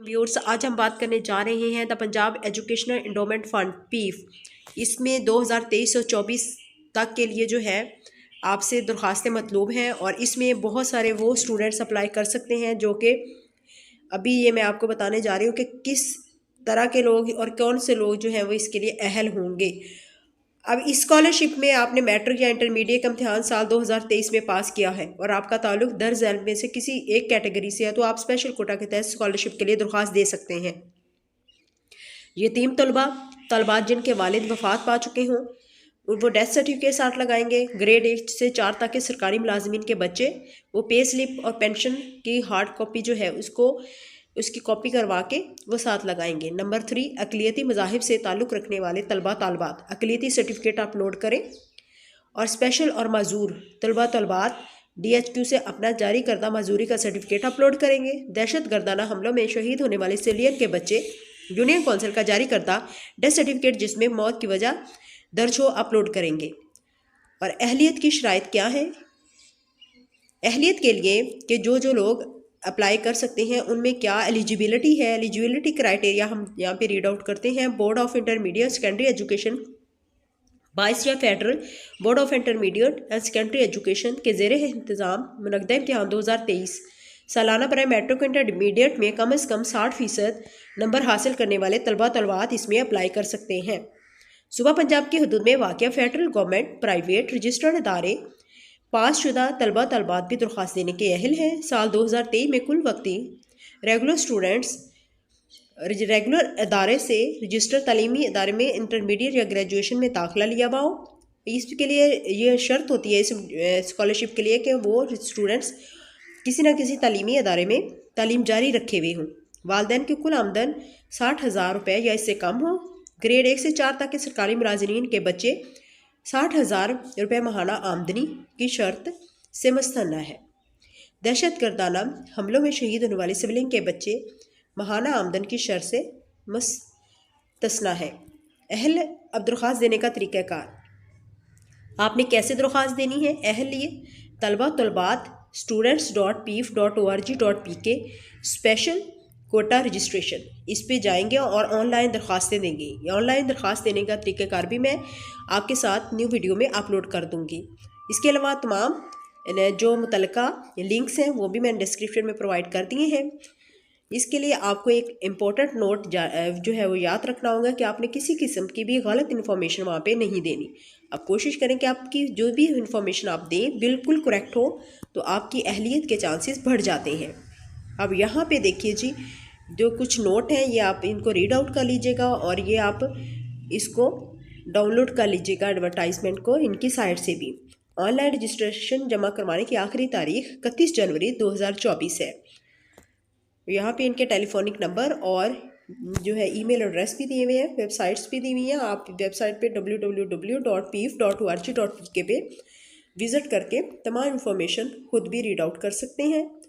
Viewers, आज हम बात करने जा रहे हैं the Punjab educational endowment fund PEEF. इसमें 2023 और 24 तक के लिए जो है आपसे दरख्वास्तें मतलूब हैं और इसमें बहुत सारे वो स्टूडेंट्स अप्लाई कर सकते हैं जो कि अभी ये मैं आपको बताने जा रही हूँ कि किस तरह के लोग और कौन से लोग जो हैं वो इसके लिए अहल होंगे। अब इस स्कॉलरशिप में आपने मैट्रिक या इंटरमीडिएट का इम्तिहान साल 2023 में पास किया है और आपका ताल्लुक दर्ज झैल में से किसी एक कैटेगरी से है तो आप स्पेशल कोटा के तहत स्कॉलरशिप के लिए दरख्वास्त दे सकते हैं। यतीम तलबात जिनके वालिद वफात पा चुके हों वो डेथ सर्टिफिकेट साथ लगाएंगे। ग्रेड 1 से 4 तक के सरकारी मुलाजमीन के बच्चे वो पे स्लिप और पेंशन की हार्ड कॉपी जो है उसकी कॉपी करवा के वो साथ लगाएंगे। नंबर 3, अक़लियती मज़ाहिब से ताल्लुक़ रखने वाले तलबा तलबात अक़लियती सर्टिफिकेट अपलोड करें और स्पेशल और माजूर तलबा तलबात DHQ से अपना जारी करदा माजूरी का सर्टिफिकेट अपलोड करेंगे। दहशत गर्दाना हमलों में शहीद होने वाले सिविलियन के बच्चे यूनियन कौंसिल का जारी करदा डेथ सर्टिफिकेट जिसमें मौत की वजह दर्ज हो अपलोड करेंगे। और अहलियत की शराइत क्या है? अहलियत के लिए कि जो लोग अप्लाई कर सकते हैं उनमें क्या एलिजिबिलिटी है। एलिजिबिलिटी क्राइटेरिया हम यहाँ पे रीड आउट करते हैं। Board of intermediate secondary education 22 या federal board of intermediate and secondary education के ज़ेर इंतज़ाम मुनक़दा इम्तिहान 2023 सालाना बराए मैट्रिक इंटरमीडिएट में कम अज़ कम 60% नंबर हासिल करने वाले तलबा तलबात इसमें अप्लाई कर सकते हैं। सूबा पंजाब की हदूद में वाक़या फेडरल गवर्नमेंट प्राइवेट रजिस्टर्ड अदारे पासशुदा तलबा तलबात भी दरख्वास्त देने के अहल हैं। साल 2023 में कुल वक्ती रेगुलर स्टूडेंट्स रेगुलर अदारे से रजिस्टर तालीमी अदारे में इंटरमीडिएट या ग्रेजुएशन में दाखिला लिया हुआ हो। इसके लिए ये शर्त होती है इस स्कॉलरशिप के लिए कि वो स्टूडेंट्स किसी न किसी तालीमी अदारे में तालीम जारी रखे हुए हों। वालदैन की कुल आमदन 60,000 रुपये या इससे कम हो। ग्रेड 1 से 4 तक के सरकारी मुलाजिमीन के बच्चे 60,000 रुपये माहाना आमदनी की शर्त से मुस्तस्ना है। दहशत गर्दाना हमलों में शहीद होने वाले सिविलियन के बच्चे माहाना आमदन की शर्त से मुस्तस्ना है। अहल अब दरख्वास्त देने का तरीक़ाकार आपने कैसे दरख्वास्त देनी है। अहल लिए तलबा तलबात students.pif.org.pk स्पेशल कोटा रजिस्ट्रेशन इस पे जाएंगे और ऑनलाइन दरख्वास्तें देंगे। ये ऑनलाइन दरख्वास्त देने का तरीक़ाकार भी मैं आपके साथ न्यू वीडियो में अपलोड कर दूंगी। इसके अलावा तमाम जो मुतल्लिका लिंक्स हैं वो भी मैंने डिस्क्रिप्शन में प्रोवाइड कर दिए हैं। इसके लिए आपको एक इम्पोर्टेंट नोट जो है वो याद रखना होगा कि आपने किसी किस्म की भी गलत इन्फॉर्मेशन वहाँ पे नहीं देनी। आप कोशिश करें कि आपकी जो भी इन्फॉर्मेशन आप दें बिल्कुल करेक्ट हो तो आपकी अहलियत के चांसेस बढ़ जाते हैं। अब यहाँ पे देखिए जी, जो कुछ नोट हैं ये आप इनको रीड आउट कर लीजिएगा और ये आप इसको डाउनलोड कर लीजिएगा एडवर्टाइजमेंट को इनकी साइट से भी। ऑनलाइन रजिस्ट्रेशन जमा करवाने की आखिरी तारीख 31 जनवरी 2024 है। यहाँ पे इनके टेलीफोनिक नंबर और जो है ईमेल एड्रेस भी दिए हुए हैं, वेबसाइट्स भी दी हुई हैं। आप वेबसाइट पे www.pif.org.pk पे विज़िट करके तमाम इन्फॉर्मेशन खुद भी रीड आउट कर सकते हैं।